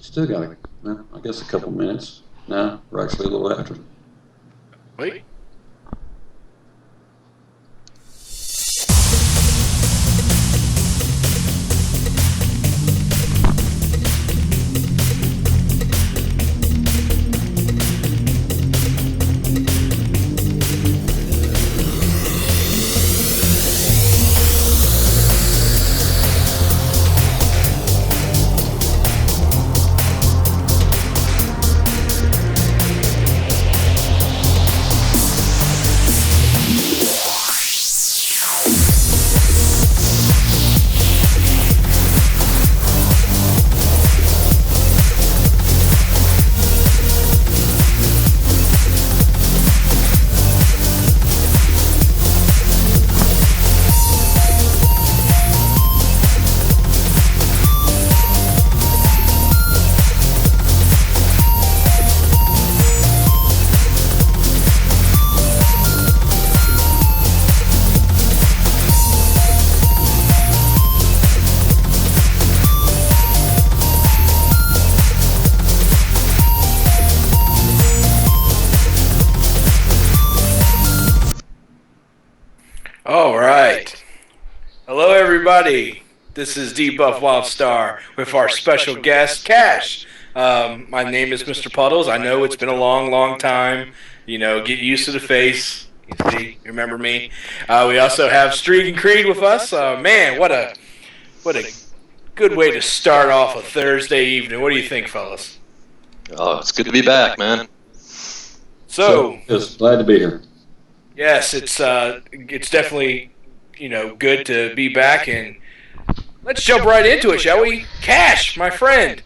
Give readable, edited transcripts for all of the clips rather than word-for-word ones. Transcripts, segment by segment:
Still got, I guess, a couple minutes. No, we're actually a little after. Wait. All right. Hello, everybody. This is Debuffed WildStar with our special guest, Kash. My name is Mr. Puddles. I know it's been a long, long time. You know, get used to the face. You see, remember me. We also have Streak and Creed with us. Man, what a good way to start off a Thursday evening. What do you think, fellas? Oh, it's good to be back, man. So just glad to be here. Yes, it's definitely, good to be back, and let's jump right into it, shall we? Kash, my friend,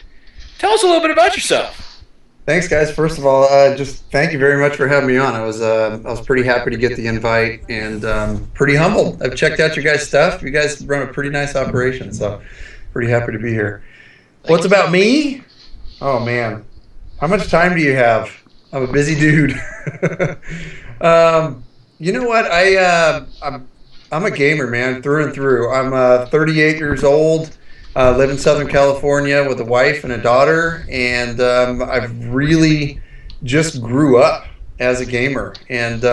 tell us a little bit about yourself. Thanks, guys. First of all, just thank you very much for having me on. I was pretty happy to get the invite and pretty humbled. I've checked out your guys' stuff. You guys run a pretty nice operation, so pretty happy to be here. What's about me? Oh man, how much time do you have? I'm a busy dude. You know what? I'm a gamer, man, through and through. I'm 38 years old. Live in Southern California with a wife and a daughter, and I've really just grew up as a gamer. And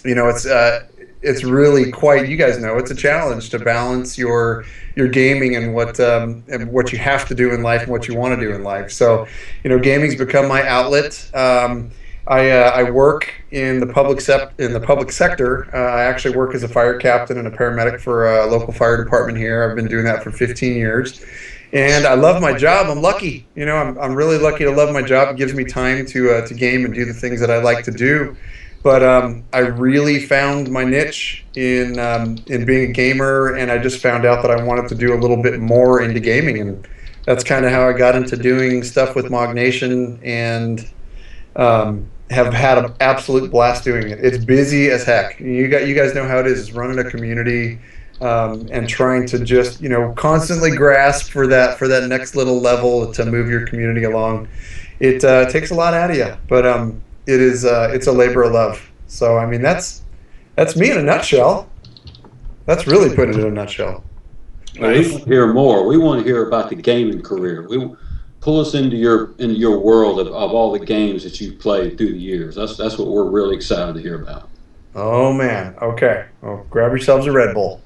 it's really quite. You guys know it's a challenge to balance your gaming and what you have to do in life and what you want to do in life. So, gaming's become my outlet. I work in the public sector. I actually work as a fire captain and a paramedic for a local fire department here. I've been doing that for 15 years, and I love my job. I'm lucky. I'm really lucky to love my job. It gives me time to game and do the things that I like to do. But I really found my niche in being a gamer, and I just found out that I wanted to do a little bit more into gaming, and that's kind of how I got into doing stuff with MOGNation, and have had an absolute blast doing it. It's busy as heck. You guys know how it is. It's running a community and trying to just constantly grasp for that next little level to move your community along. It takes a lot out of you, but it's a labor of love. So I mean that's me in a nutshell. That's really put it in a nutshell. Nice. We want to hear more. We want to hear about the gaming career. Pull us into your world of all the games that you've played through the years. That's what we're really excited to hear about. Oh man, okay. Well, grab yourselves a Red Bull.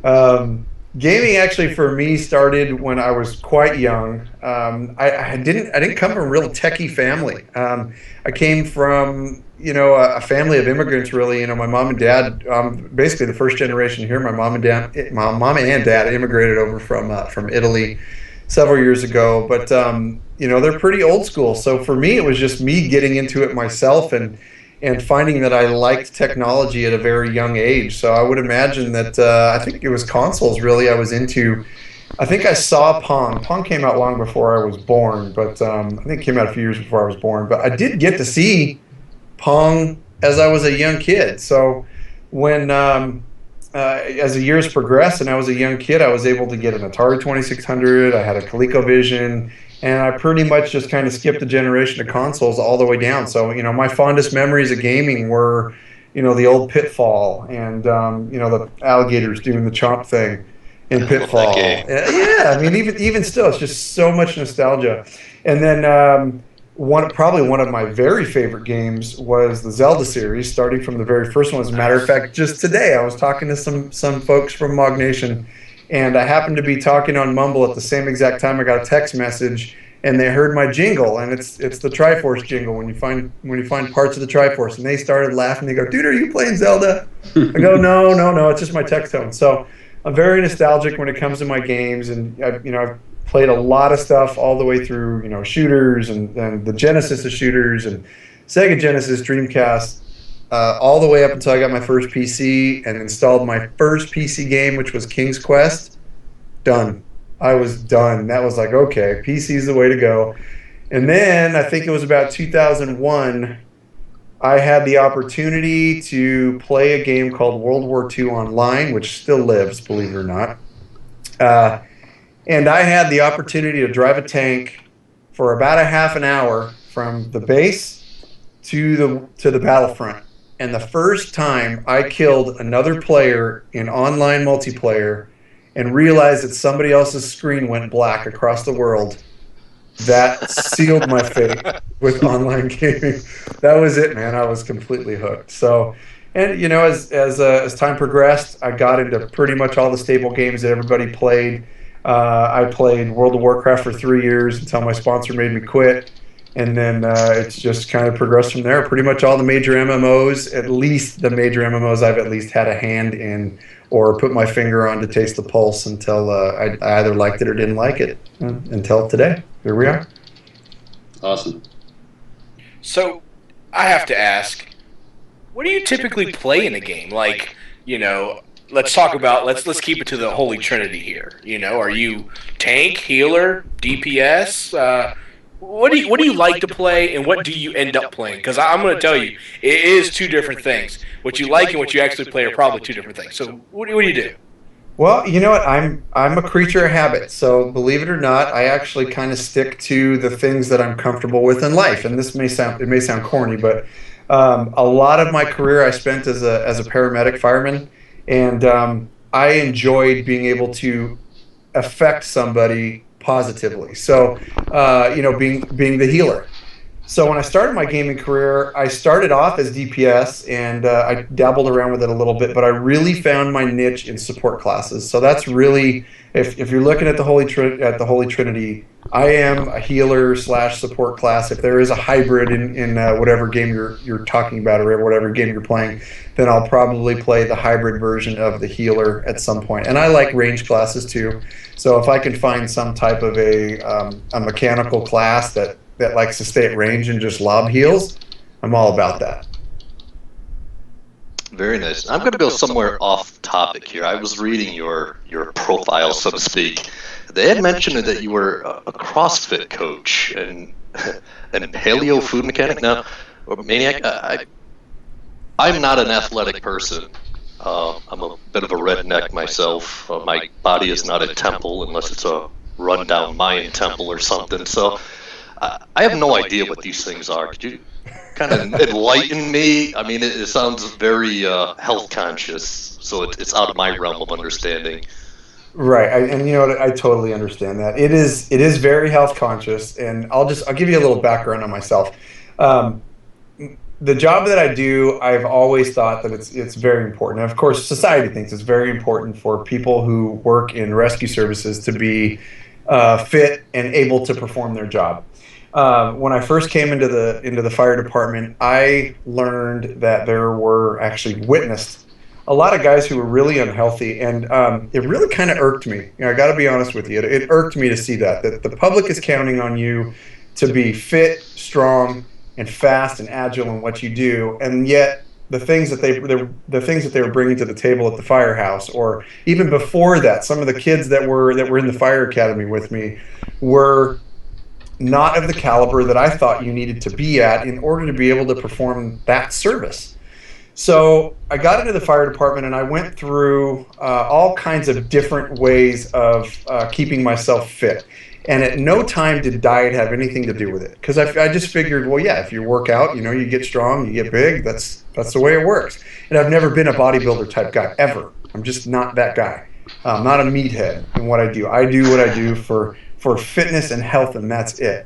Gaming actually for me started when I was quite young. I didn't come from a real techie family. I came from a family of immigrants. Really, my mom and dad. Basically the first generation here. My mom and dad immigrated over from Italy several years ago, but they're pretty old school. So for me, it was just me getting into it myself and finding that I liked technology at a very young age. So I would imagine that I think it was consoles really I was into. I think I saw Pong. Pong came out long before I was born, but I think it came out a few years before I was born. But I did get to see Pong as I was a young kid. So when as the years progressed and I was a young kid, I was able to get an Atari 2600. I had a ColecoVision, and I pretty much just kind of skipped a generation of consoles all the way down. So, my fondest memories of gaming were, the old Pitfall and, the alligators doing the chomp thing. in I love Pitfall. that game. Yeah, I mean, even still, it's just so much nostalgia. And then probably one of my very favorite games was the Zelda series, starting from the very first one. As a matter of fact, just today I was talking to some folks from MOGNation, and I happened to be talking on Mumble at the same exact time. I got a text message, and they heard my jingle, and it's the Triforce jingle when you find parts of the Triforce, and they started laughing. They go, "Dude, are you playing Zelda?" I go, "No, it's just my text tone." So I'm very nostalgic when it comes to my games, and I've played a lot of stuff all the way through, shooters and the Genesis of shooters and Sega Genesis, Dreamcast, all the way up until I got my first PC and installed my first PC game, which was King's Quest. Done. I was done. That was like, okay, PC's the way to go. And then I think it was about 2001, I had the opportunity to play a game called World War II Online, which still lives, believe it or not. And I had the opportunity to drive a tank for about a half an hour from the base to the battlefront. And the first time I killed another player in online multiplayer and realized that somebody else's screen went black across the world, that sealed my fate with online gaming. That was it, man. I was completely hooked. So, and as time progressed, I got into pretty much all the staple games that everybody played. I played World of Warcraft for 3 years until my sponsor made me quit. And then it's just kind of progressed from there. Pretty much all the major MMOs, at least the major MMOs I've at least had a hand in or put my finger on to taste the pulse until I either liked it or didn't like it. Until today. Here we are. Awesome. So I have to ask, what do you typically play in a game? Like, let's talk about let's keep it to the Holy Trinity here. Are you tank, healer, DPS? What do you like to play, and what do you end up playing? Because I'm going to tell you, it is two different things. What you like and what you actually play are probably two different things. So what do you do? Well, you know what? I'm a creature of habit. So believe it or not, I actually kind of stick to the things that I'm comfortable with in life. And this may sound corny, but a lot of my career I spent as a paramedic fireman, and I enjoyed being able to affect somebody positively. So being the healer. So when I started my gaming career, I started off as DPS, and I dabbled around with it a little bit, but I really found my niche in support classes. So that's really, if you're looking at the Holy Trinity, I am a healer / support class. If there is a hybrid in whatever game you're talking about or whatever game you're playing, then I'll probably play the hybrid version of the healer at some point. And I like range classes too. So if I can find some type of a mechanical class that likes to stay at range and just lob heals, I'm all about that. Very nice. I'm going to go somewhere off topic here. I was reading your profile, so to speak. They had mentioned that you were a CrossFit coach and paleo food mechanic. Now, maniac, I'm not an athletic person. I'm a bit of a redneck myself. My body is not a temple unless it's a rundown Mayan temple or something. So I have no idea what these things are. Could you kind of enlighten me? I mean, it sounds very health conscious, so it's out of my realm of understanding. Right, and I totally understand that. It is very health conscious, and I'll give you a little background on myself. The job that I do, I've always thought that it's very important. And of course, society thinks it's very important for people who work in rescue services to be fit and able to perform their job. When I first came into the fire department, I learned that there were witnessed a lot of guys who were really unhealthy, and it really kind of irked me. I got to be honest with you. It irked me to see that the public is counting on you to be fit, strong, and fast and agile in what you do, and yet the things that they were bringing to the table at the firehouse, or even before that, some of the kids that were in the fire academy with me were not of the caliber that I thought you needed to be at in order to be able to perform that service. So I got into the fire department, and I went through all kinds of different ways of keeping myself fit. And at no time did diet have anything to do with it, because I just figured, well, yeah, if you work out, you get strong, you get big. That's the way it works. And I've never been a bodybuilder type guy ever. I'm just not that guy. I'm not a meathead in what I do. I do what I do for fitness and health, and that's it.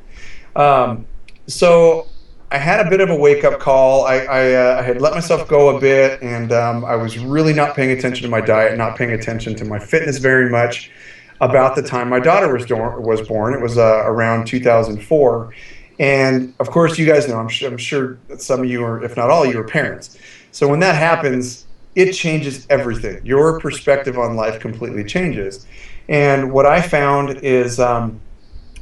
So I had a bit of a wake-up call. I had let myself go a bit, and I was really not paying attention to my diet, not paying attention to my fitness very much about the time my daughter was born. It was around 2004. And of course, you guys know, I'm sure that some of you, or if not all, you are parents. So when that happens, it changes everything. Your perspective on life completely changes. And what I found is, well,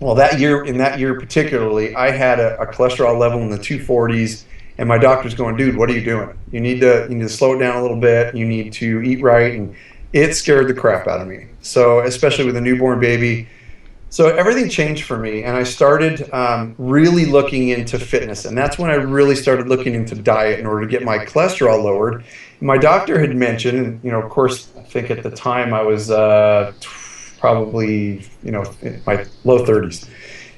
in that year particularly, I had a cholesterol level in the 240s, and my doctor's going, dude, what are you doing? You need to slow it down a little bit. You need to eat right. And it scared the crap out of me. So especially with a newborn baby. So everything changed for me, and I started really looking into fitness, and that's when I really started looking into diet in order to get my cholesterol lowered. My doctor had mentioned, and of course, I think at the time I was probably in my low 30s,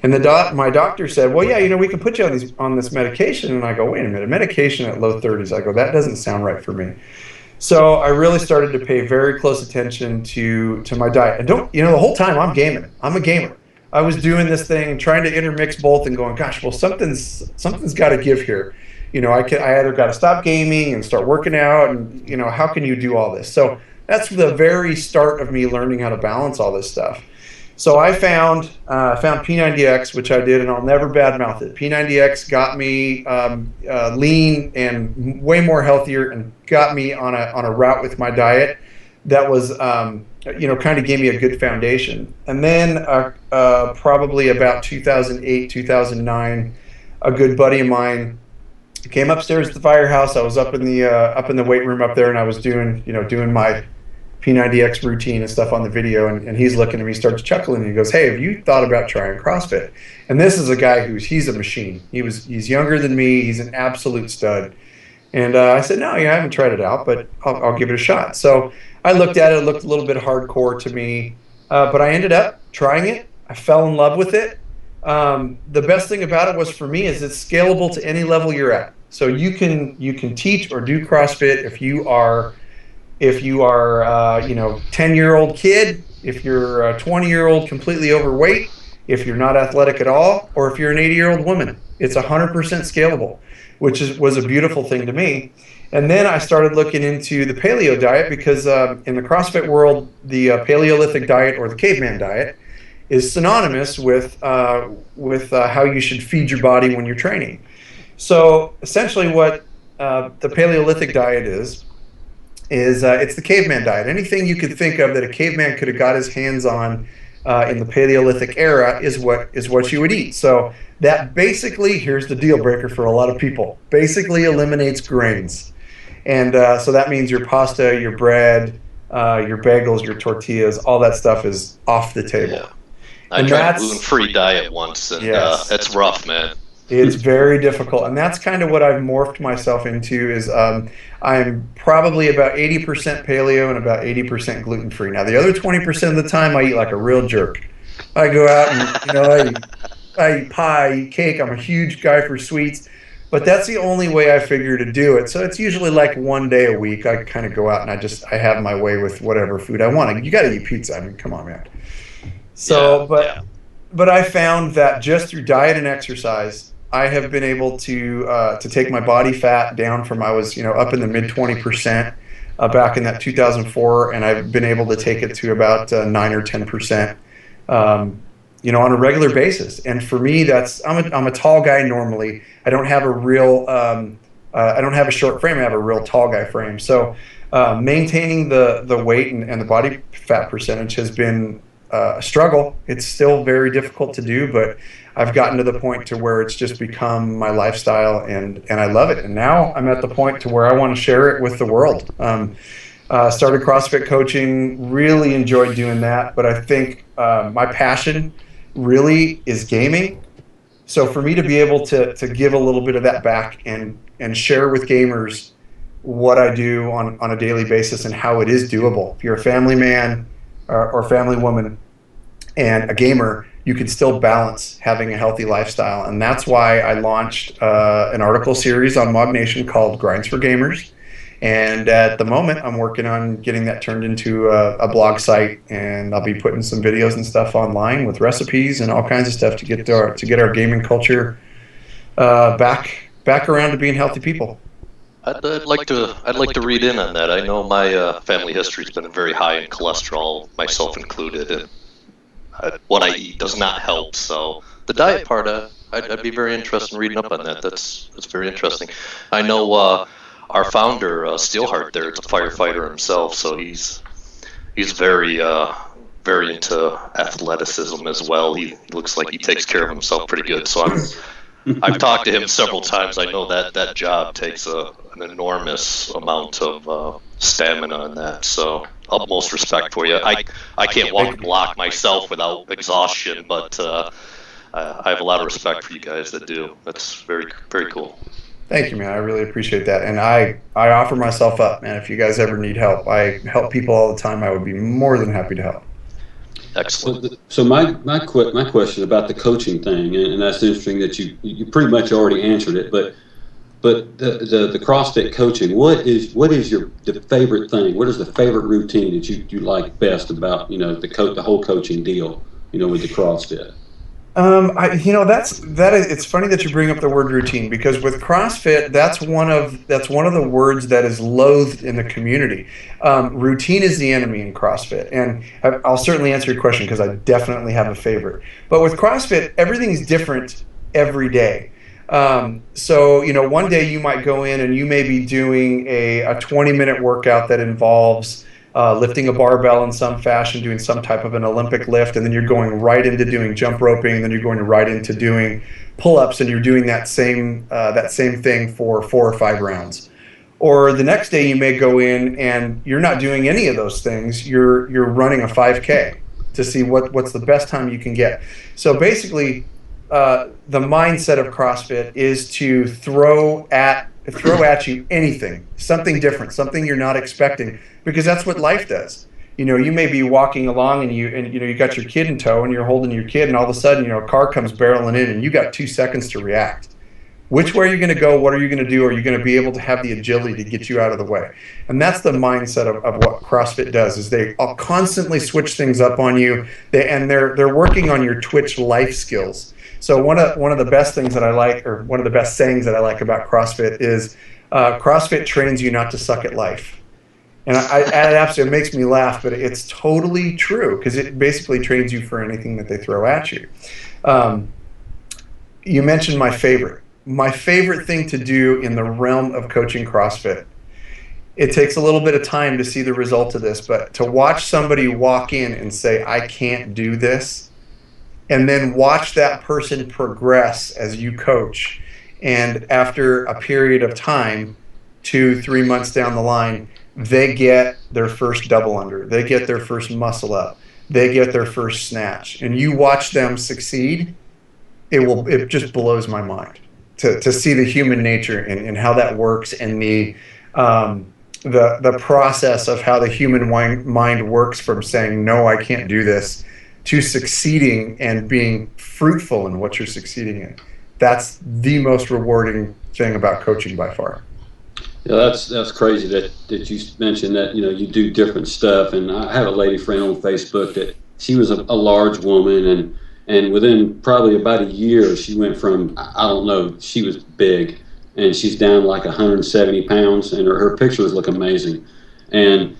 and my doctor said, "Well, yeah, we can put you on this medication." And I go, "Wait a minute, medication at low 30s?" I go, "That doesn't sound right for me." So I really started to pay very close attention to my diet. And the whole time I'm gaming. I'm a gamer. I was doing this thing, trying to intermix both, and going, gosh, well, something's got to give here. I either got to stop gaming and start working out, and how can you do all this? So that's the very start of me learning how to balance all this stuff. So I found P90X, which I did, and I'll never badmouth it. P90X got me lean and way more healthier, and got me on a route with my diet that was kind of gave me a good foundation. And then probably about 2008, 2009, a good buddy of mine came upstairs to the firehouse. I was up in the weight room up there, and I was doing my P90X routine and stuff on the video, and he's looking at me, starts chuckling, and he goes, "Hey, have you thought about trying CrossFit?" And this is a guy he's a machine. He's younger than me. He's an absolute stud. And I said, "No, I haven't tried it out, but I'll give it a shot." So I looked at it. It looked a little bit hardcore to me, but I ended up trying it. I fell in love with it. The best thing about it was, for me, is it's scalable to any level you're at. So you can teach or do CrossFit if you are 10-year-old kid, if you're a 20-year-old completely overweight, if you're not athletic at all, or if you're an 80-year-old woman. It's 100% scalable, which was a beautiful thing to me. And then I started looking into the paleo diet, because in the CrossFit world, the Paleolithic diet, or the caveman diet, is synonymous with how you should feed your body when you're training. So essentially what the Paleolithic diet is it's the caveman diet. Anything you could think of that a caveman could have got his hands on in the Paleolithic era is what you would eat. So that basically, here's the deal breaker for a lot of people, basically eliminates grains. And so that means your pasta, your bread, your bagels, your tortillas, all that stuff is off the table. Yeah. I tried a gluten-free diet once, and yes, it's rough, man. It's very difficult, and that's kind of what I've morphed myself into. Is I'm probably about 80% paleo and about 80% gluten-free. Now the other 20% of the time, I eat like a real jerk. I go out and I eat pie, I eat cake. I'm a huge guy for sweets, but that's the only way I figure to do it. So it's usually like one day a week. I kind of go out and I have my way with whatever food I want. You got to eat pizza. I mean, come on, man. So, but I found that just through diet and exercise, I have been able to take my body fat down from, I was up in the mid 20% back in that 2004, and I've been able to take it to about 9 or 10%, on a regular basis. And for me, I'm a tall guy normally. I don't have a real I don't have a short frame. I have a real tall guy frame. So maintaining the weight and the body fat percentage has been a struggle. It's still very difficult to do, but I've gotten to the point to where it's just become my lifestyle, and I love it. And now I'm at the point to where I want to share it with the world. Started CrossFit coaching, really enjoyed doing that, but I think my passion really is gaming. So for me to be able to give a little bit of that back and share with gamers what I do on a daily basis and how it is doable. If you're a family man or family woman and a gamer, you can still balance having a healthy lifestyle. And that's why I launched an article series on MOGNation called Grinds for Gamers. And at the moment, I'm working on getting that turned into a blog site, and I'll be putting some videos and stuff online with recipes and all kinds of stuff to get our gaming culture back around to being healthy people. I'd like to read in on that. I know my family history's been very high in cholesterol, myself included, and what I eat does not help. So the diet part, I'd be very interested in reading up on that. That's very interesting. I know our founder, Steelheart, there, is a firefighter himself, so he's very into athleticism as well. He looks like he takes care of himself pretty good. So I've talked to him several times. I know that job takes an enormous amount of stamina in that. So utmost respect for you. I can't walk a block myself without exhaustion, but I have a lot of respect for you guys that do. That's very, very cool. Thank you, man. I really appreciate that. And I offer myself up, man. If you guys ever need help, I help people all the time. I would be more than happy to help. Excellent. So my question about the coaching thing, and that's interesting that you pretty much already answered it, but the CrossFit coaching, what is the favorite thing? What is the favorite routine that you like best about the whole coaching deal with the CrossFit? It's funny that you bring up the word routine, because with CrossFit, that's one of the words that is loathed in the community. Routine is the enemy in CrossFit, and I'll certainly answer your question because I definitely have a favorite. But with CrossFit, everything's different every day. So one day you might go in and you may be doing a 20-minute workout that involves lifting a barbell in some fashion, doing some type of an Olympic lift, and then you're going right into doing jump roping, and then you're going right into doing pull-ups, and you're doing that same thing for 4 or 5 rounds. Or the next day you may go in and you're not doing any of those things. You're running a 5K to see what's the best time you can get. So basically, the mindset of CrossFit is to throw at you anything, something different, something you're not expecting, because that's what life does. You may be walking along and you got your kid in tow and you're holding your kid, and all of a sudden, a car comes barreling in and you got 2 seconds to react. Which way are you going to go? What are you going to do? Are you going to be able to have the agility to get you out of the way? And that's the mindset of what CrossFit does, is they constantly switch things up on you, and they're working on your Twitch life skills. So one of the best things that I like, or one of the best sayings that I like about CrossFit is, CrossFit trains you not to suck at life. And it makes me laugh, but it's totally true, because it basically trains you for anything that they throw at you. You mentioned my favorite. My favorite thing to do in the realm of coaching CrossFit, it takes a little bit of time to see the result of this, but to watch somebody walk in and say, I can't do this, and then watch that person progress as you coach. And after a period of time, 2-3 months down the line, they get their first double under, they get their first muscle up, they get their first snatch, and you watch them succeed. It just blows my mind to see the human nature and how that works, and the process of how the human mind works from saying, no, I can't do this, to succeeding and being fruitful in what you're succeeding in. That's the most rewarding thing about coaching by far. Yeah, that's crazy that you mentioned that you do different stuff. And I have a lady friend on Facebook that she was a large woman, and within probably about a year she went from, I don't know, she was big, and she's down like 170 pounds, and her pictures look amazing. And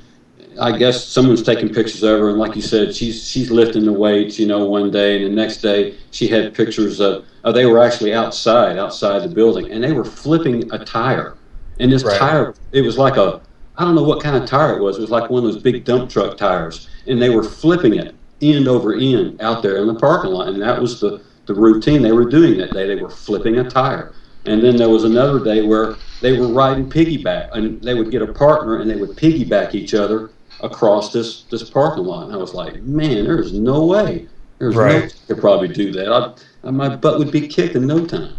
I guess someone's taking pictures of her, and like you said, she's lifting the weights, one day, and the next day she had pictures of they were actually outside the building, and they were flipping a tire. And this tire, it was like I don't know what kind of tire it was. It was like one of those big dump truck tires, and they were flipping it end over end out there in the parking lot, and that was the routine they were doing that day. They were flipping a tire. And then there was another day where they were riding piggyback, and they would get a partner and they would piggyback each other across this parking lot. And I was like, man, there's no way. There's no way I could probably do that. My butt would be kicked in no time.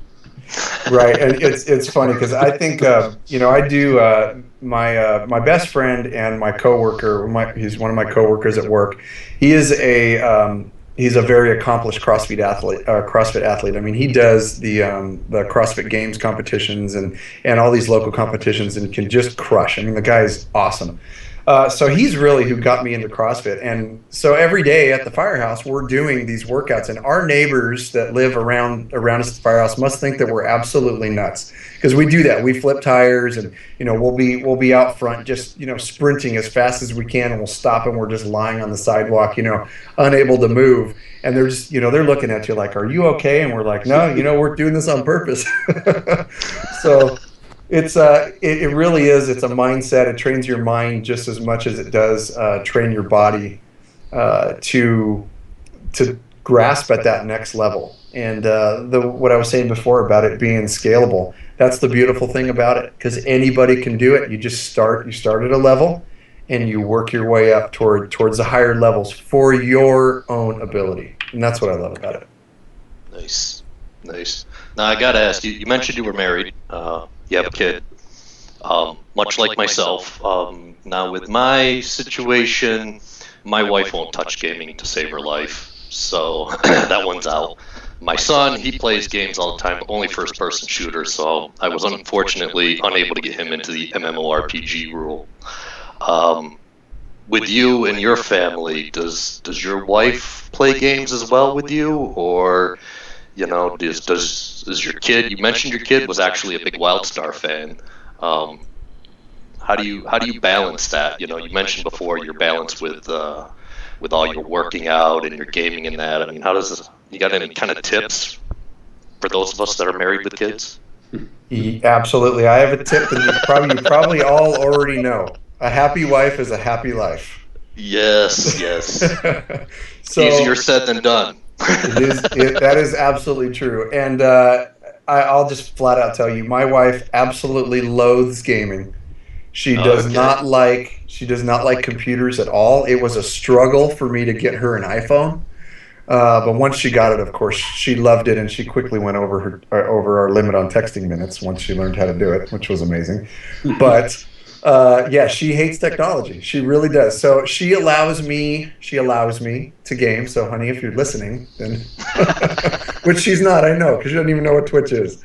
Right, and it's funny because I think I do my best friend and my coworker. He's one of my coworkers at work. He is a he's a very accomplished CrossFit athlete. I mean, he does the CrossFit Games competitions and all these local competitions and can just crush. I mean, the guy's awesome. So he's really who got me into CrossFit. And so every day at the firehouse, we're doing these workouts, and our neighbors that live around us at the firehouse must think that we're absolutely nuts, because we do that. We flip tires, and we'll be out front just sprinting as fast as we can, and we'll stop and we're just lying on the sidewalk, unable to move. And they're just they're looking at you like, "Are you okay?" And we're like, "No, we're doing this on purpose." So it really is. It's a mindset. It trains your mind just as much as it does train your body to grasp at that next level. And what I was saying before about it being scalable, that's the beautiful thing about it, because anybody can do it. You start at a level, and you work your way up towards the higher levels for your own ability. And that's what I love about it. Nice. Now I gotta ask you. You mentioned you were married. You have a kid. Much like myself. Now with my situation, my wife won't touch gaming to save her life, so that one's out. My son, he plays games all the time, only first-person shooters, so I was unfortunately unable to get him into the MMORPG rule. With you and your family, does your wife play games as well with you, or does your kid? You mentioned your kid was actually a big WildStar fan. How do you balance that? You mentioned before your balance with all your working out and your gaming and that. I mean, how does this? You got any kind of tips for those of us that are married with kids? Absolutely, I have a tip that you probably all already know. A happy wife is a happy life. Yes. So, easier said than done. That is absolutely true. And I'll just flat out tell you, my wife absolutely loathes gaming. She does not like computers at all. It was a struggle for me to get her an iPhone. But once she got it, of course, she loved it, and she quickly went over our limit on texting minutes once she learned how to do it, which was amazing. But yeah, she hates technology. She really does. So she allows me to game. So honey, if you're listening, then which she's not, I know, because she doesn't even know what Twitch is.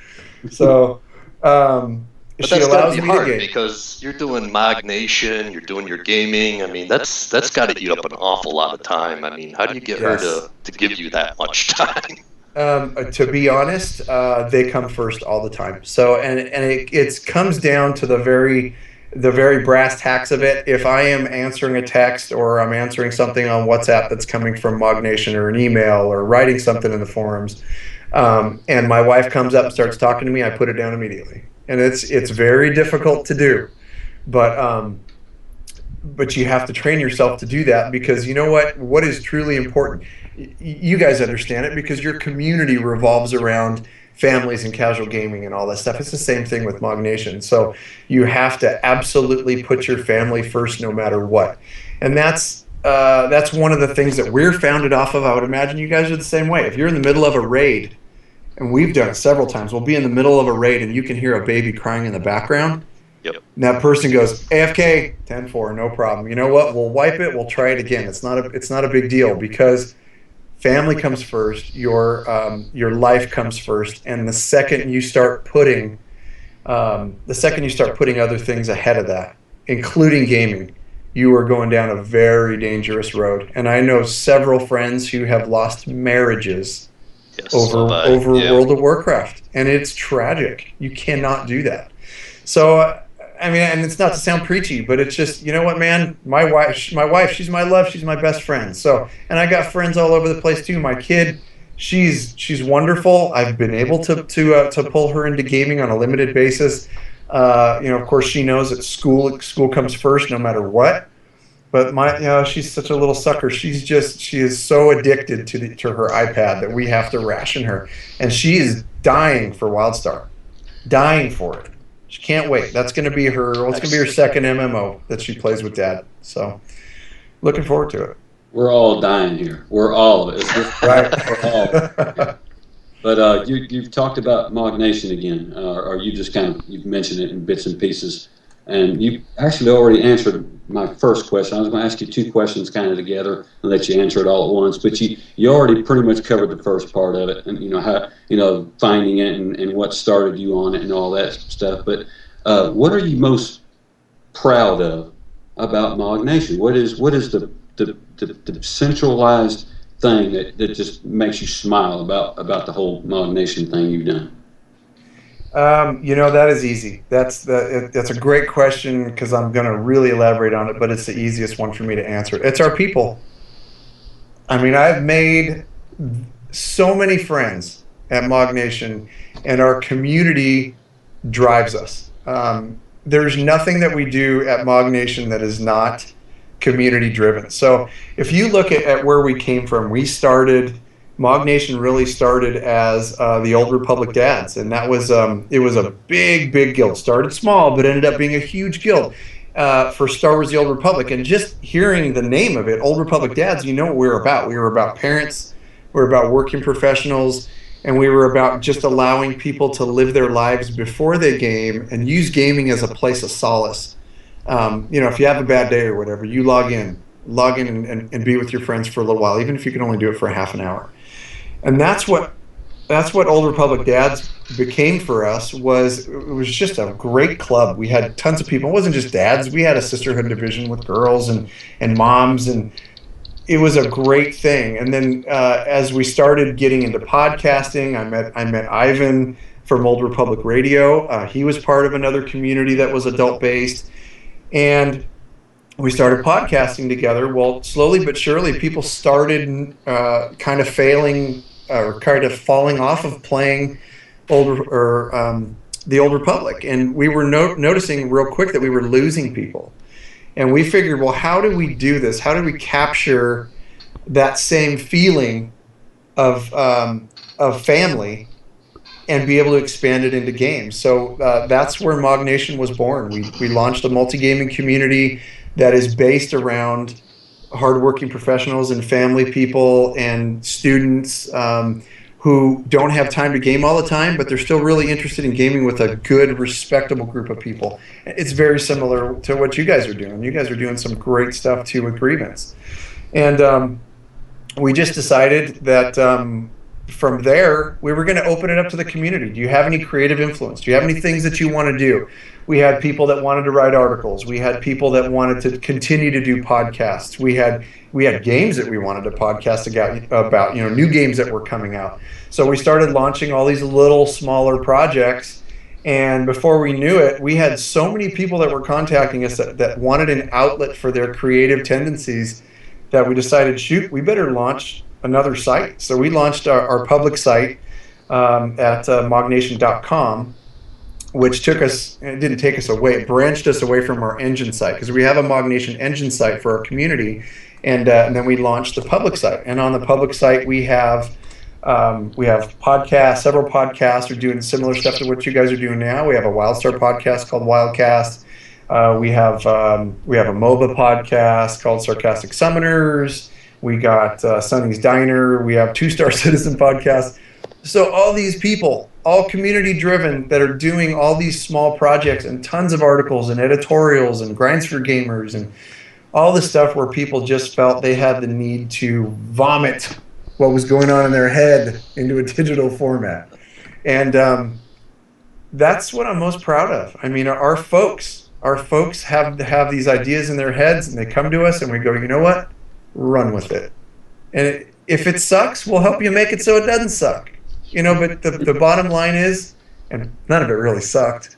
So but she allows me to game, because you're doing MOGNation, you're doing your gaming. I mean, that's got to eat up an awful lot of time. I mean, how do you get her to give you that much time? To be honest, they come first all the time. So and it comes down to the very brass tacks of it. If I am answering a text, or I'm answering something on WhatsApp that's coming from MOGNation, or an email, or writing something in the forums, and my wife comes up and starts talking to me, I put it down immediately. And it's very difficult to do, but you have to train yourself to do that, because you know what is truly important. You guys understand it, because your community revolves around families and casual gaming and all that stuff. It's the same thing with MOGNation. So you have to absolutely put your family first, no matter what. And that's one of the things that we're founded off of. I would imagine you guys are the same way. If you're in the middle of a raid, and we've done it several times, we'll be in the middle of a raid and you can hear a baby crying in the background. Yep. And that person goes, AFK, 10-4, no problem. You know what? We'll wipe it. We'll try it again. It's not a big deal, because family comes first. Your life comes first. And the second you start putting other things ahead of that, including gaming, you are going down a very dangerous road. And I know several friends who have lost marriages over World of Warcraft, and it's tragic. You cannot do that. So I mean, and it's not to sound preachy, but it's just, you know what, man, my wife, she's my love, she's my best friend. So, and I got friends all over the place too. My kid, she's wonderful. I've been able to pull her into gaming on a limited basis. Of course, she knows that school comes first no matter what. But she's such a little sucker. She is so addicted to her iPad that we have to ration her, and she is dying for WildStar, dying for it. She can't wait. That's going to be her. Well, it's going to be her second MMO that she plays with Dad. So, looking forward to it. We're all dying here. We're all of it. It's just, right. We're all. But you've talked about MOGNation again, or you just you've mentioned it in bits and pieces. And you actually already answered my first question. I was going to ask you two questions kind of together and let you answer it all at once, but you already pretty much covered the first part of it, and how finding it and what started you on it and all that stuff. But what are you most proud of about MOGNation? What is the centralized thing that just makes you smile about the whole MOGNation thing you've done? That is easy. That's a great question because I'm going to really elaborate on it, but it's the easiest one for me to answer. It's our people. I mean, I've made so many friends at MOGNation, and our community drives us. There's nothing that we do at MOGNation that is not community driven. So if you look at where we came from, MOGNation really started as the Old Republic Dads, and that was it was a big guild. Started small, but ended up being a huge guild for Star Wars: The Old Republic. And just hearing the name of it, Old Republic Dads, you know what we were about. We were about parents, we were about working professionals, and we were about just allowing people to live their lives before they game and use gaming as a place of solace. If you have a bad day or whatever, you log in and be with your friends for a little while, even if you can only do it for half an hour. And that's what Old Republic Dads became for us. It was just a great club. We had tons of people. It wasn't just dads. We had a sisterhood division with girls and moms, and it was a great thing. And then as we started getting into podcasting, I met Ivan from Old Republic Radio. He was part of another community that was adult based, and we started podcasting together. Well, slowly but surely, people started kind of failing or kind of falling off of playing the Old Republic, and we were noticing real quick that we were losing people. And we figured, well, how do we do this? How do we capture that same feeling of family and be able to expand it into games? So that's where MOGNation was born. We launched a multi-gaming community that is based around hardworking professionals and family people and students who don't have time to game all the time, but they're still really interested in gaming with a good, respectable group of people. It's very similar to what you guys are doing. You guys are doing some great stuff too with Grievance. And we just decided that from there, we were going to open it up to the community. Do you have any creative influence? Do you have any things that you want to do? We had people that wanted to write articles. We had people that wanted to continue to do podcasts. We had games that we wanted to podcast about, new games that were coming out. So we started launching all these little smaller projects, and before we knew it, we had so many people that were contacting us that wanted an outlet for their creative tendencies that we decided, shoot, we better launch another site. So we launched our public site at MOGNation.com, which didn't take us away, it branched us away from our engine site, because we have a MOGNation engine site for our community, and then we launched the public site. And on the public site, we have podcasts, several podcasts are doing similar stuff to what you guys are doing now. We have a WildStar podcast called Wildcast. We have a MOBA podcast called Sarcastic Summoners. We got Sonny's Diner. We have Two Star Citizen podcast. So all these people, all community driven, that are doing all these small projects and tons of articles and editorials and grinds for gamers and all this stuff where people just felt they had the need to vomit what was going on in their head into a digital format. And that's what I'm most proud of. I mean, our folks have these ideas in their heads, and they come to us and we go, you know what? Run with it. And if it sucks, we'll help you make it so it doesn't suck. But the bottom line is, and none of it really sucked,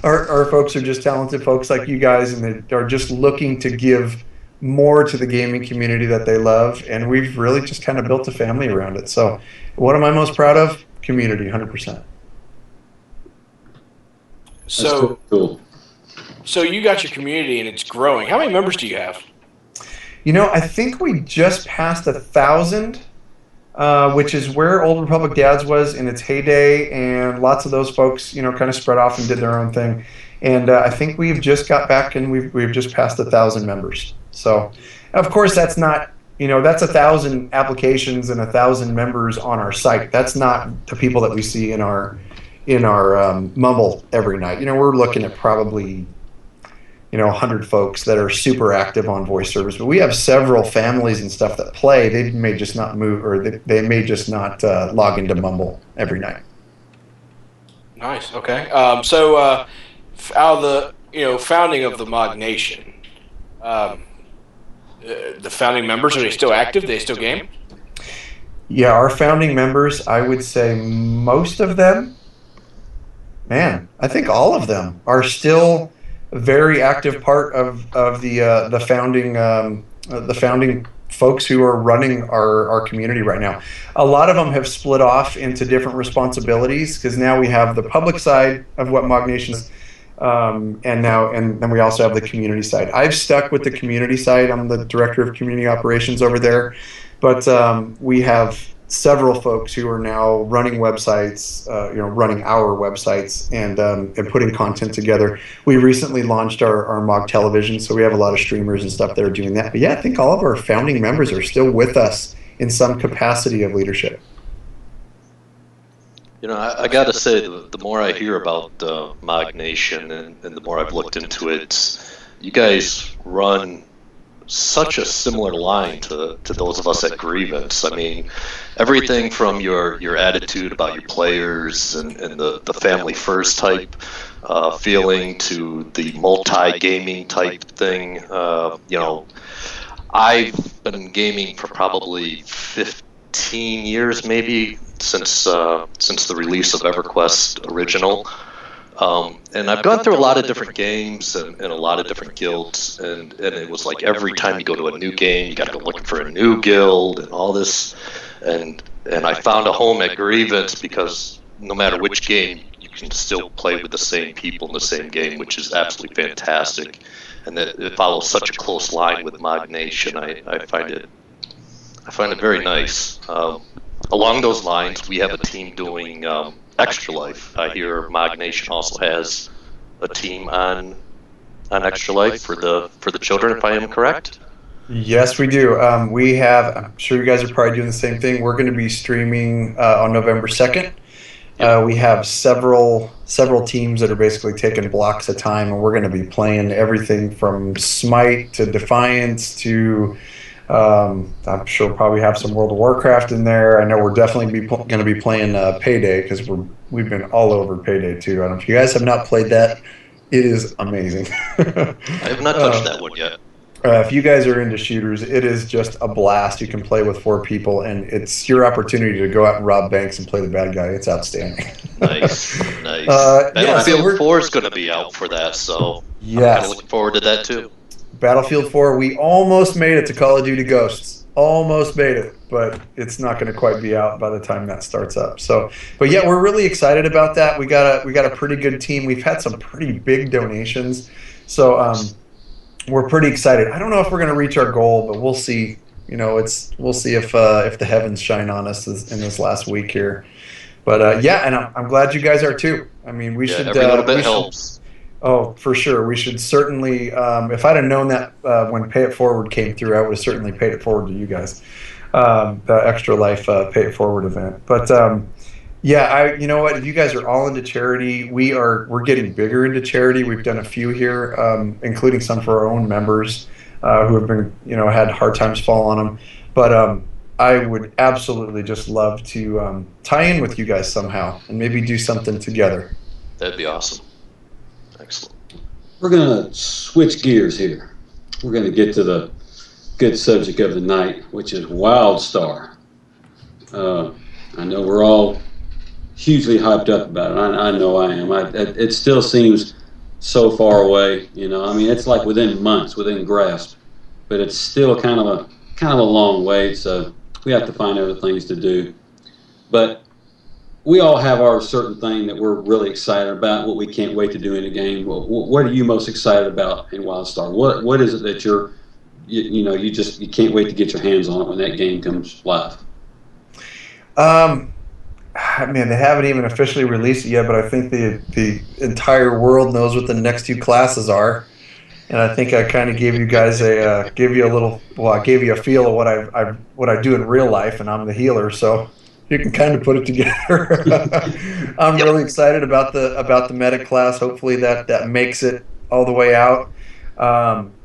our folks are just talented folks like you guys, and they are just looking to give more to the gaming community that they love, and we've really just kind of built a family around it. So what am I most proud of? Community, 100%. So cool. So you got your community and it's growing. How many members do you have? I think we just passed 1,000, which is where Old Republic Dads was in its heyday, and lots of those folks, kind of spread off and did their own thing. And I think we've just got back, and we've just passed 1,000 members. So, of course, that's not, that's 1,000 applications and 1,000 members on our site. That's not the people that we see in our in our Mumble every night. We're looking at probably 100 folks that are super active on voice servers, but we have several families and stuff that play. They may just not move, or they may just not log into Mumble every night. Nice. Okay. So out of the founding of the MOGNation, the founding members, are they still active? They still game? Yeah, our founding members, I would say most of them, man, I think all of them are still a very active part of the founding folks who are running our community right now. A lot of them have split off into different responsibilities, because now we have the public side of what MOGNation is, and then we also have the community side. I've stuck with the community side. I'm the director of community operations over there, but we have several folks who are now running websites, running our websites and putting content together. We recently launched our MOG television, so we have a lot of streamers and stuff that are doing that. But yeah, I think all of our founding members are still with us in some capacity of leadership. I got to say, the more I hear about MOGNation and the more I've looked into it, you guys run such a similar line to those of us at Grievance. I mean, everything from your attitude about your players and the family first type feeling to the multi-gaming type thing. I've been gaming for probably 15 years, maybe, since the release of EverQuest Original. And I've gone through a lot of different games and a lot of different guilds, and it was like every time you go to a new game, you got to go looking for a new guild and all this. And I found a home at Grievance because no matter which game, you can still play with the same people in the same game, which is absolutely fantastic. And it follows such a close line with MOGNation. I find it very nice. Along those lines, we have a team doing Extra Life. I hear MOGNation also has a team on Extra Life for the children, if I am correct. Yes, we do. We have. I'm sure you guys are probably doing the same thing. We're going to be streaming on November 2nd. We have several teams that are basically taking blocks of time, and we're going to be playing everything from Smite to Defiance to. I'm sure we'll probably have some World of Warcraft in there. I know we're definitely going to be playing Payday, because we've been all over Payday too. I don't know if you guys have not played that. It is amazing. I have not touched that one yet. If you guys are into shooters, it is just a blast. You can play with 4 people, and it's your opportunity to go out and rob banks and play the bad guy. It's outstanding. Nice. Battlefield 4 is going to be out for that, so I'm kind of looking forward to that too. Battlefield 4, we almost made it to Call of Duty Ghosts. Almost made it, but it's not going to quite be out by the time that starts up. So, but yeah, we're really excited about that. We got a pretty good team. We've had some pretty big donations, so we're pretty excited. I don't know if we're going to reach our goal, but we'll see. We'll see if the heavens shine on us in this last week here. But yeah, and I'm glad you guys are too. I mean, we should. Every little bit helps. Oh, for sure. We should certainly, if I'd have known that when Pay It Forward came through, I would have certainly paid it forward to you guys, the Extra Life Pay It Forward event. But yeah, you know what? If you guys are all into charity, we're getting bigger into charity. We've done a few here, including some for our own members who have been, had hard times fall on them. But I would absolutely just love to tie in with you guys somehow and maybe do something together. That'd be awesome. Excellent. We're going to switch gears here. We're going to get to the good subject of the night, which is WildStar. I know we're all hugely hyped up about it. I know I am. It still seems so far away. I mean, it's like within months, within grasp, but it's still kind of a long way. So we have to find other things to do. But we all have our certain thing that we're really excited about, what we can't wait to do in a game. What are you most excited about in WildStar? What is it that you can't wait to get your hands on it when that game comes live? Man, they haven't even officially released it yet, but I think the entire world knows what the next 2 classes are. And I think I kind of gave you guys I gave you a feel of what I do in real life, and I'm the healer, so You can kind of put it together. I'm really excited about the medic class. Hopefully that makes it all the way out.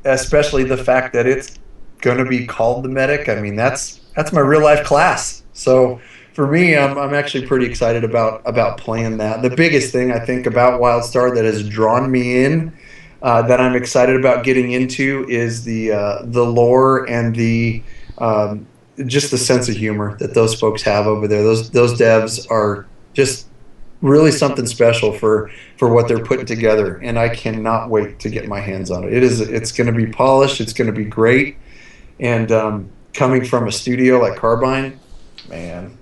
Especially the fact that it's going to be called the medic. I mean, that's my real life class. So for me, I'm actually pretty excited about playing that. The biggest thing I think about WildStar that has drawn me in, that I'm excited about getting into, is the lore and the just the sense of humor that those folks have over there. Those devs are just really something special for what they're putting together, and I cannot wait to get my hands on it. It's going to be polished. It's going to be great, and coming from a studio like Carbine, man,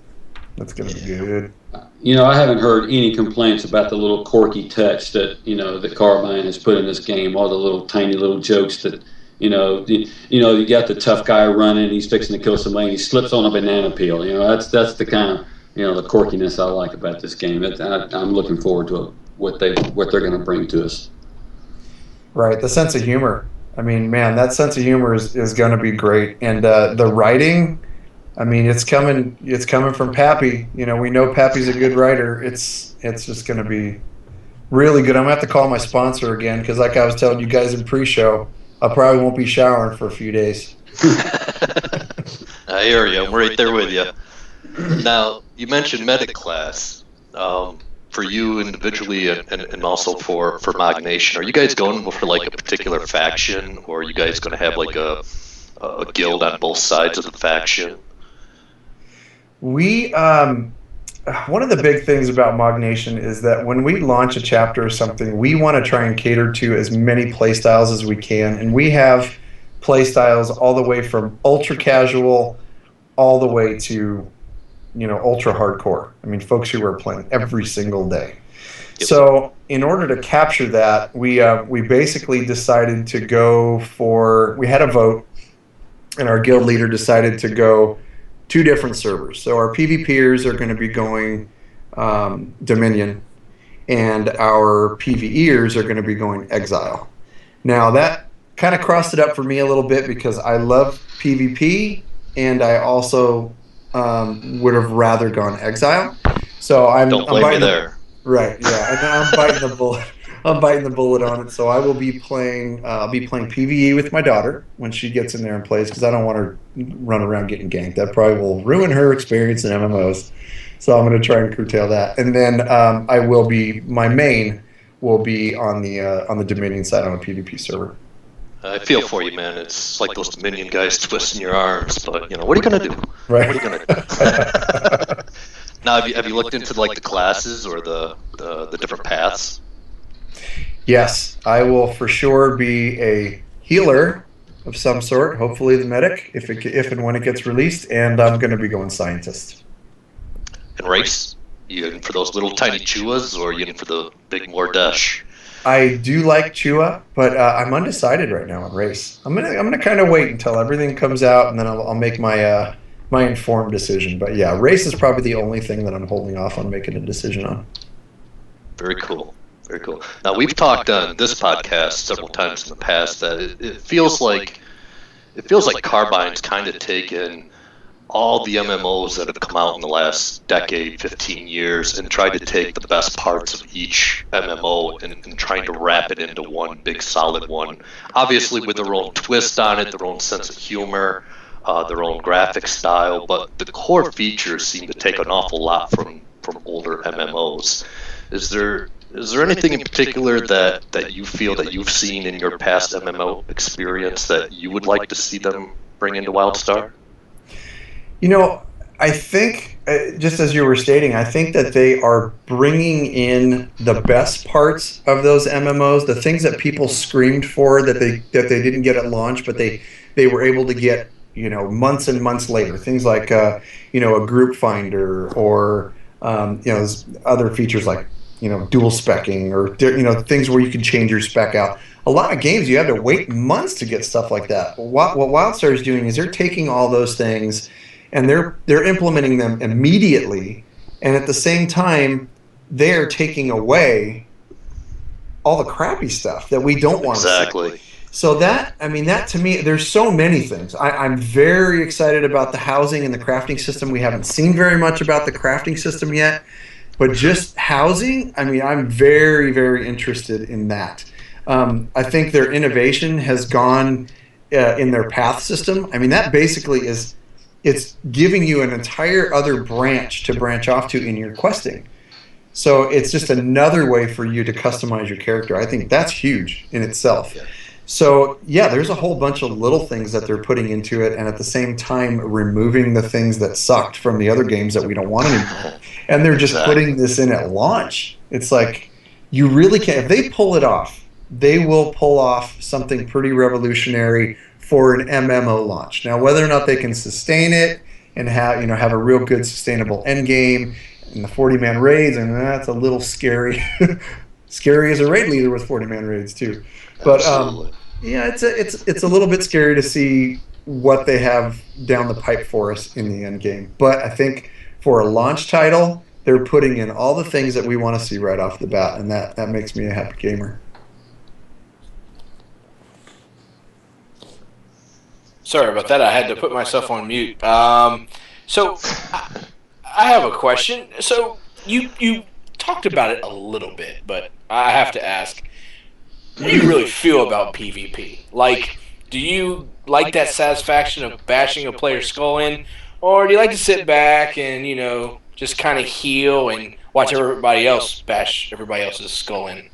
that's going to be good. I haven't heard any complaints about the little quirky touch that that Carbine has put in this game. All the little tiny little jokes that you got the tough guy running, he's fixing to kill somebody, and he slips on a banana peel. That's the kind of the quirkiness I like about this game. I'm looking forward to what they're going to bring to us. Right, the sense of humor. I mean, man, that sense of humor is going to be great, and the writing. I mean, it's coming from Pappy. We know Pappy's a good writer. It's just going to be really good. I'm going to have to call my sponsor again because, like I was telling you guys in pre-show, I probably won't be showering for a few days. I hear you. I'm right there with you. Now, you mentioned medic class. For you individually and also for MOGNation, are you guys going for like a particular faction, or are you guys going to have like a guild on both sides of the faction? We one of the big things about MOGNation is that when we launch a chapter or something, we want to try and cater to as many playstyles as we can, and we have playstyles all the way from ultra casual all the way to ultra hardcore. I mean, folks who are playing every single day. Yep. So in order to capture that, we basically decided to go for, we had a vote, and our guild leader decided to go 2 different servers. So our PvPers are going to be going Dominion, and our PvEers are going to be going Exile. Now that kind of crossed it up for me a little bit because I love PvP, and I also would have rather gone Exile. So I'm biting there. Right, yeah, and I'm biting the bullet. I'm biting the bullet on it. So I will be playing. I'll be playing PvE with my daughter when she gets in there and plays, because I don't want her run around getting ganked. That probably will ruin her experience in MMOs. So I'm going to try and curtail that. And then my main will be on the Dominion side on a PvP server. I feel for you, man. It's like those Dominion guys twisting your arms, but what are you going to do? Right. What are you going to do? Now, have you looked into like the classes or the different paths? Yes, I will for sure be a healer of some sort. Hopefully the medic, if and when it gets released, and I'm going to be going scientist. And race? You in for those little tiny Chuas, or you in for the big Mordesh? I do like Chua, but I'm undecided right now on race. I'm gonna kind of wait until everything comes out, and then I'll make my informed decision. But yeah, race is probably the only thing that I'm holding off on making a decision on. Very cool. Very cool. Now, we've talked on this podcast several times in the past that it feels like Carbine's kind of taken all the MMOs that have come out in the last decade, 15 years, and tried to take the best parts of each MMO and trying to wrap it into one big solid one. Obviously with their own twist on it, their own sense of humor, their own graphic style, but the core features seem to take an awful lot from older MMOs. Is there anything in particular that you feel that you've seen in your past MMO experience that you would like to see them bring into WildStar? I think, just as you were stating, I think that they are bringing in the best parts of those MMOs, the things that people screamed for that they didn't get at launch, but they were able to get months and months later. Things like a group finder, or other features like dual specking, or things where you can change your spec out. A lot of games you have to wait months to get stuff like that. What WildStar is doing is they're taking all those things and they're implementing them immediately, and at the same time they're taking away all the crappy stuff that we don't want to see. Exactly. So that, I mean, that to me, there's so many things. I'm very excited about the housing and the crafting system. We haven't seen very much about the crafting system yet, but just housing, I mean, I'm very, very interested in that. I think their innovation has gone in their path system. I mean, that basically is, it's giving you an entire other branch to branch off to in your questing. So it's just another way for you to customize your character. I think that's huge in itself. So yeah, there's a whole bunch of little things that they're putting into it, and at the same time removing the things that sucked from the other games that we don't want anymore. And they're just putting this in at launch. It's like, you really can't. If they pull it off, they will pull off something pretty revolutionary for an MMO launch. Now, whether or not they can sustain it and have a real good sustainable end game and the 40-man raids, and that's a little scary. Scary as a raid leader with 40-man raids too. But yeah, it's a little bit scary to see what they have down the pipe for us in the end game. But I think for a launch title, they're putting in all the things that we want to see right off the bat, and that makes me a happy gamer. Sorry about that. I had to put myself on mute. So I have a question. So you talked about it a little bit, but I have to ask, what do you really feel about PvP? Like, do you like that satisfaction of bashing a player's skull in, or do you like to sit back and, just kind of heal and watch everybody else bash everybody else's skull in?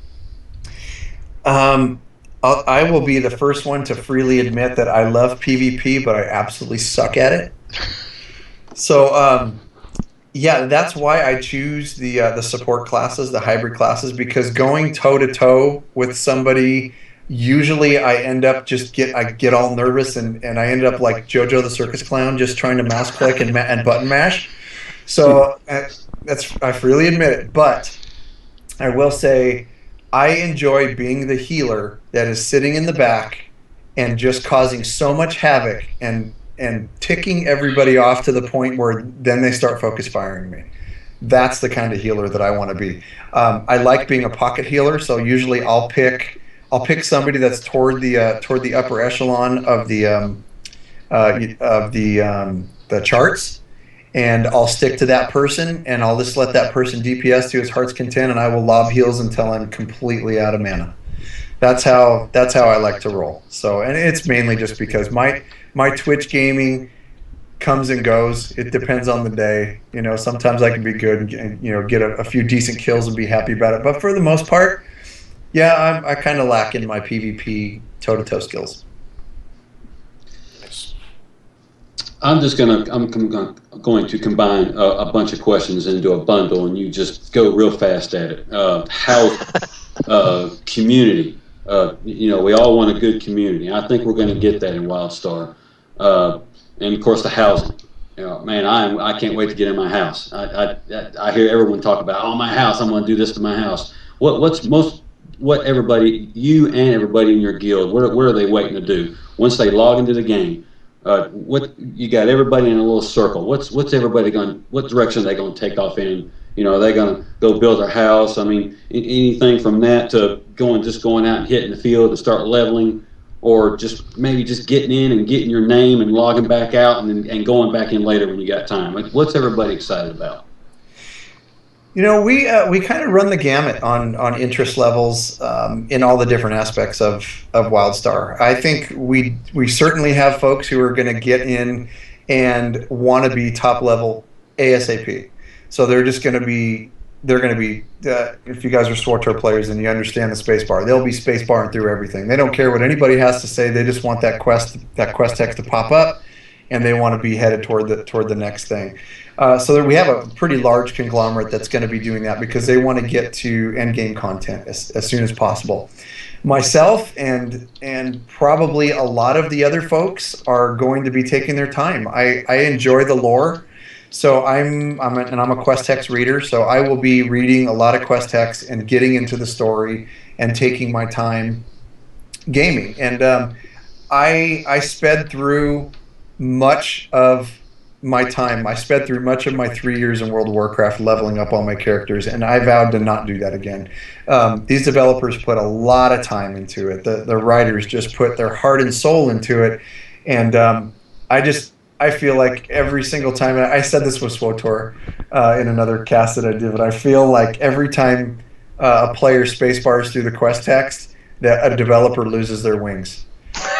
I will be the first one to freely admit that I love PvP, but I absolutely suck at it. So, yeah, that's why I choose the support classes, the hybrid classes, because going toe to toe with somebody, usually I end up I get all nervous and I end up like JoJo the Circus Clown, just trying to mouse click and button mash. So I freely admit it, but I will say I enjoy being the healer that is sitting in the back and just causing so much havoc and ticking everybody off to the point where then they start focus firing me. That's the kind of healer that I want to be. I like being a pocket healer, so usually I'll pick somebody that's toward the upper echelon of the charts, and I'll stick to that person, and I'll just let that person DPS to his heart's content, and I will lob heals until I'm completely out of mana. That's how I like to roll. So, and it's mainly just because my Twitch gaming comes and goes. It depends on the day. Sometimes I can be good and get a few decent kills and be happy about it. But for the most part, yeah, I kind of lack in my PvP toe-to-toe skills. I'm going to combine a bunch of questions into a bundle, and you just go real fast at it. How community? We all want a good community. I think we're going to get that in WildStar, and of course the housing. Man, I can't wait to get in my house. I hear everyone talk about, my house. I'm going to do this to my house. What everybody, you and everybody in your guild, what are they waiting to do once they log into the game? What you got everybody in a little circle. What's everybody going? What direction are they going to take off in? Are they going to go build their house? I mean, anything from that to going out and hitting the field and start leveling, or maybe just getting in and getting your name and logging back out and going back in later when you got time. What's everybody excited about? We kind of run the gamut on interest levels in all the different aspects of WildStar. I think we certainly have folks who are going to get in and want to be top level ASAP. So they're going to be if you guys are SWTOR players and you understand the spacebar, they'll be spacebarring through everything. They don't care what anybody has to say. They just want that quest text to pop up, and they want to be headed toward the next thing. So we have a pretty large conglomerate that's going to be doing that because they want to get to end game content as soon as possible. Myself and probably a lot of the other folks are going to be taking their time. I enjoy the lore, so I'm a quest text reader, so I will be reading a lot of quest text and getting into the story and taking my time gaming. And I sped through much of my time. I spent through much of my 3 years in World of Warcraft leveling up all my characters, and I vowed to not do that again. These developers put a lot of time into it. The writers just put their heart and soul into it, and I feel like every single time, and I said this with SWOTOR in another cast that I did, but I feel like every time a player space-bars through the quest text, that a developer loses their wings.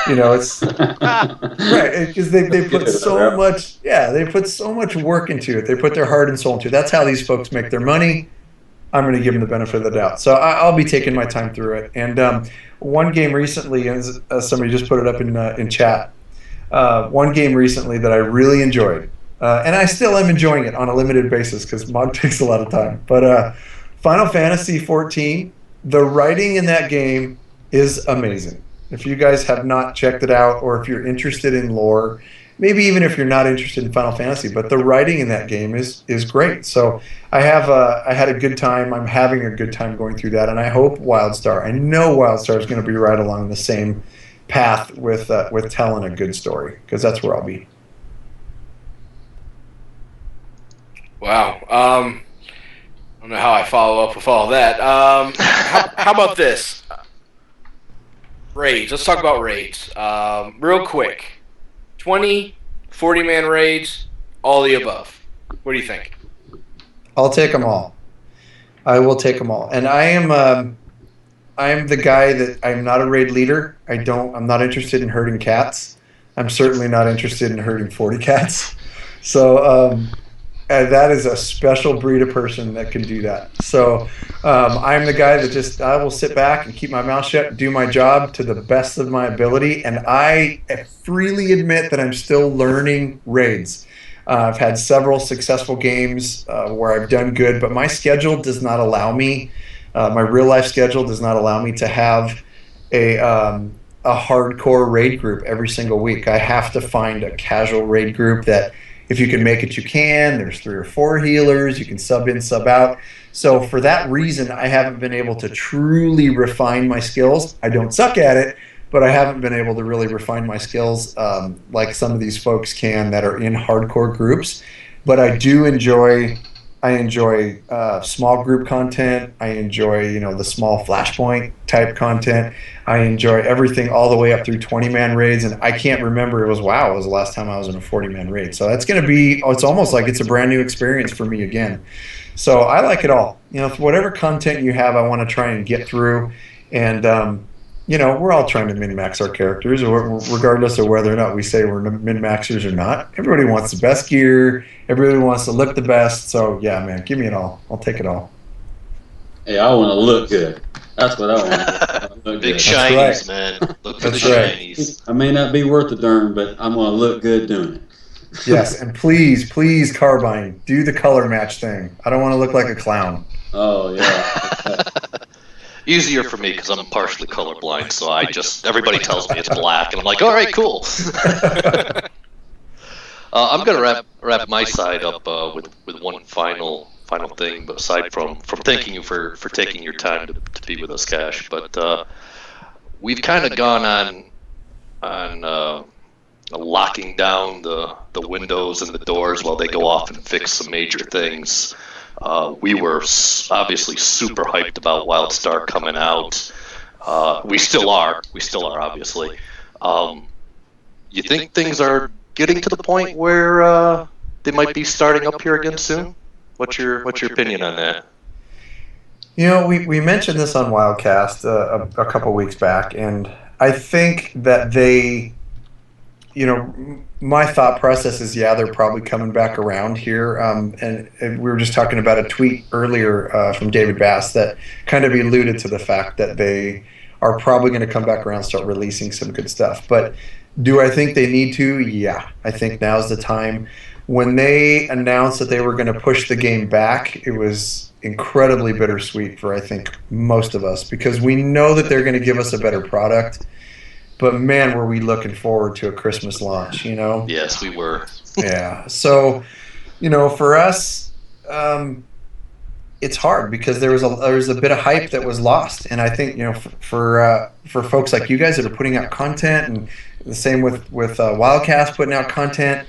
It's right, because they put so much, they put so much work into it. They put their heart and soul into it. That's how these folks make their money. I'm going to give them the benefit of the doubt. So I'll be taking my time through it. And one game recently, as somebody just put it up in chat, one game recently that I really enjoyed, and I still am enjoying it on a limited basis because mod takes a lot of time. But Final Fantasy XIV, the writing in that game is amazing. If you guys have not checked it out, or if you're interested in lore, maybe even if you're not interested in Final Fantasy, but the writing in that game is great. So I had a good time. I'm having a good time going through that, and I hope WildStar. I know WildStar is going to be right along the same path with telling a good story, because that's where I'll be. Wow. I don't know how I follow up with all that. How about this? Raids. Let's talk about raids. Real quick. 20, 40-man raids, all the above. What do you think? I'll take them all. I will take them all. And I am the guy that I'm not a raid leader. I'm not interested in herding cats. I'm certainly not interested in herding 40 cats. So that is a special breed of person that can do that. So I'm the guy that I will sit back and keep my mouth shut, do my job to the best of my ability. And I freely admit that I'm still learning raids. I've had several successful games where I've done good, but my schedule does not allow me, my real life schedule does not allow me to have a hardcore raid group every single week. I have to find a casual raid group that, if you can make it, you can. There's 3 or 4 healers. You can sub in, sub out. So for that reason, I haven't been able to truly refine my skills. I don't suck at it, but I haven't been able to really refine my skills like some of these folks can that are in hardcore groups. But I do enjoy small group content. I enjoy, the small Flashpoint type content. I enjoy everything all the way up through 20-man raids, and I can't remember. It was the last time I was in a 40-man raid. So that's going to be, it's almost like it's a brand new experience for me again. So I like it all. Whatever content you have, I want to try and get through. And, we're all trying to min-max our characters, regardless of whether or not we say we're min-maxers or not. Everybody wants the best gear. Everybody wants to look the best. So, yeah, man, give me it all. I'll take it all. Hey, I want to look good. That's what I want. Big shinies, man. Look for the shinies. I may not be worth a darn, but I'm going to look good doing it. Yes, and please, Carbine, do the color match thing. I don't want to look like a clown. Oh, yeah. Easier for me because I'm partially colorblind, so everybody tells me it's black, and I'm like, all right, cool. I'm gonna wrap my side up with one final thing, but aside from thanking you for taking your time to be with us, Kash. But we've kind of gone on locking down the windows and the doors while they go off and fix some major things. We were obviously super hyped about WildStar coming out. We still are, obviously. You think things are getting to the point where they might be starting up here again soon? What's your opinion on that? We mentioned this on Wildcast a couple weeks back, and I think that they, my thought process is, they're probably coming back around here. And we were just talking about a tweet earlier from David Bass that kind of alluded to the fact that they are probably going to come back around and start releasing some good stuff. But do I think they need to? Yeah, I think now's the time. When they announced that they were going to push the game back, it was incredibly bittersweet for, I think, most of us, because we know that they're going to give us a better product. But man, were we looking forward to a Christmas launch, Yes, we were. Yeah. So, for us, it's hard because there was a bit of hype that was lost, and I think for folks like you guys that are putting out content, and the same with Wildcast putting out content,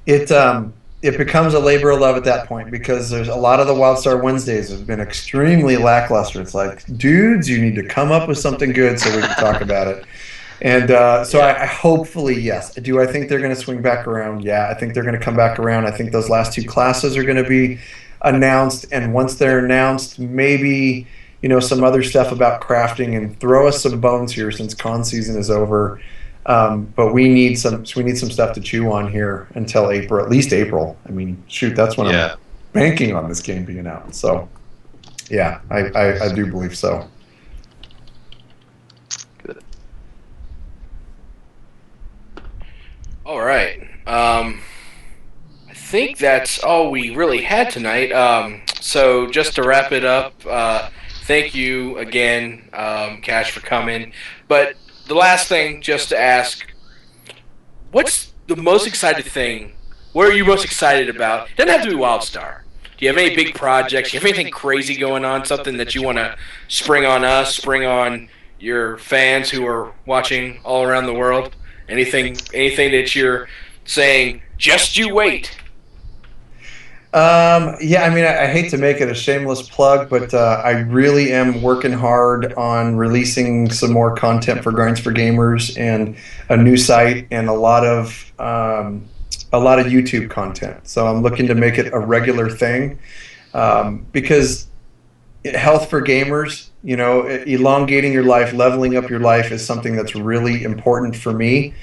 it becomes a labor of love at that point, because there's a lot of the WildStar Wednesdays have been extremely lackluster. It's like, dudes, you need to come up with something good so we can talk about it. And so I hopefully, yes. Do I think they're going to swing back around? Yeah, I think they're going to come back around. I think those last 2 classes are going to be announced, and once they're announced, maybe some other stuff about crafting, and throw us some bones here since con season is over. But we need some stuff to chew on here until April, at least April. I mean, shoot, that's when I'm banking on this game being out. So, yeah, I do believe so. Good. All right. I think that's all we really had tonight. So just to wrap it up, thank you again, Kash, for coming. But the last thing, just to ask, what's the most excited thing? What are you most excited about? It doesn't have to be WildStar. Do you have any big projects? Do you have anything crazy going on? Something that you want to spring on us, spring on your fans who are watching all around the world? Anything that you're saying, just you wait? Yeah, I mean, I hate to make it a shameless plug, but I really am working hard on releasing some more content for Grinds for Gamers, and a new site, and a lot of YouTube content. So I'm looking to make it a regular thing, because health for gamers, elongating your life, leveling up your life is something that's really important for me,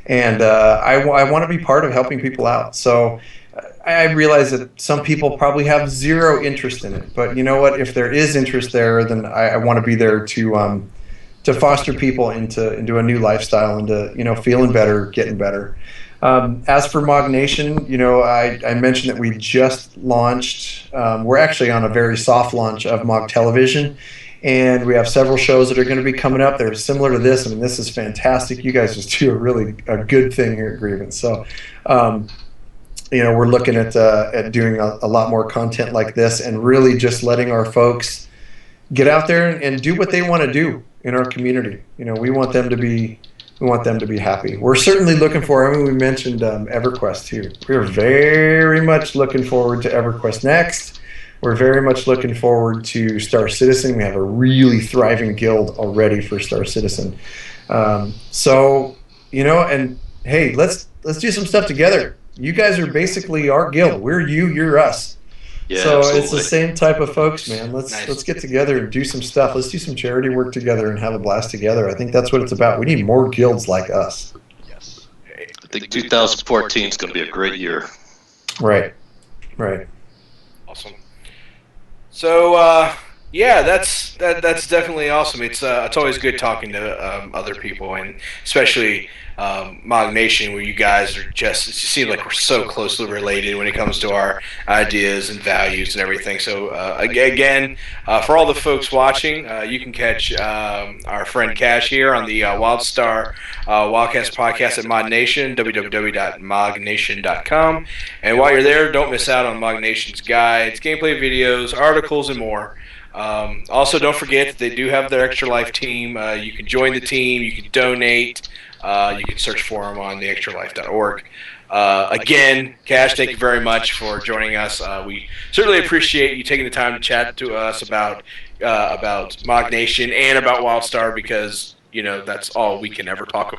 and I want to be part of helping people out. So I realize that some people probably have zero interest in it, but you know what? If there is interest there, then I want to be there to foster people into a new lifestyle, into feeling better, getting better. As for MOGNation, I mentioned that we just launched. We're actually on a very soft launch of Mog Television, and we have several shows that are going to be coming up. They're similar to this. I mean, this is fantastic. You guys just do a good thing here at Grievance. So. We're looking at doing a lot more content like this, and really just letting our folks get out there and do what they want to do in our community. We want them to be happy. We're certainly looking for. I mean, we mentioned EverQuest too. We're very much looking forward to EverQuest next. We're very much looking forward to Star Citizen. We have a really thriving guild already for Star Citizen. And hey, let's do some stuff together. You guys are basically our guild. We're you, you're us. Yeah, so absolutely. It's the same type of folks, man. Let's get together and do some stuff. Let's do some charity work together and have a blast together. I think that's what it's about. We need more guilds like us. Yes. I think 2014 is going to be a great year. Right. Awesome. So that's definitely awesome. It's always good talking to other people, and especially MOGNation, where you guys are just, it seems like we're so closely related when it comes to our ideas and values and everything. So again, for all the folks watching, you can catch our friend Kash here on the WildStar Wildcast podcast at MOGNation, www.mognation.com. And while you're there, don't miss out on MOGNation's guides, gameplay videos, articles, and more. Also, don't forget that they do have their Extra Life team. You can join the team, you can donate. You can search for them on theextralife.org. Again, Kash, thank you very much for joining us. We certainly appreciate you taking the time to chat to us about MOGNation and about WildStar, because that's all we can ever talk about.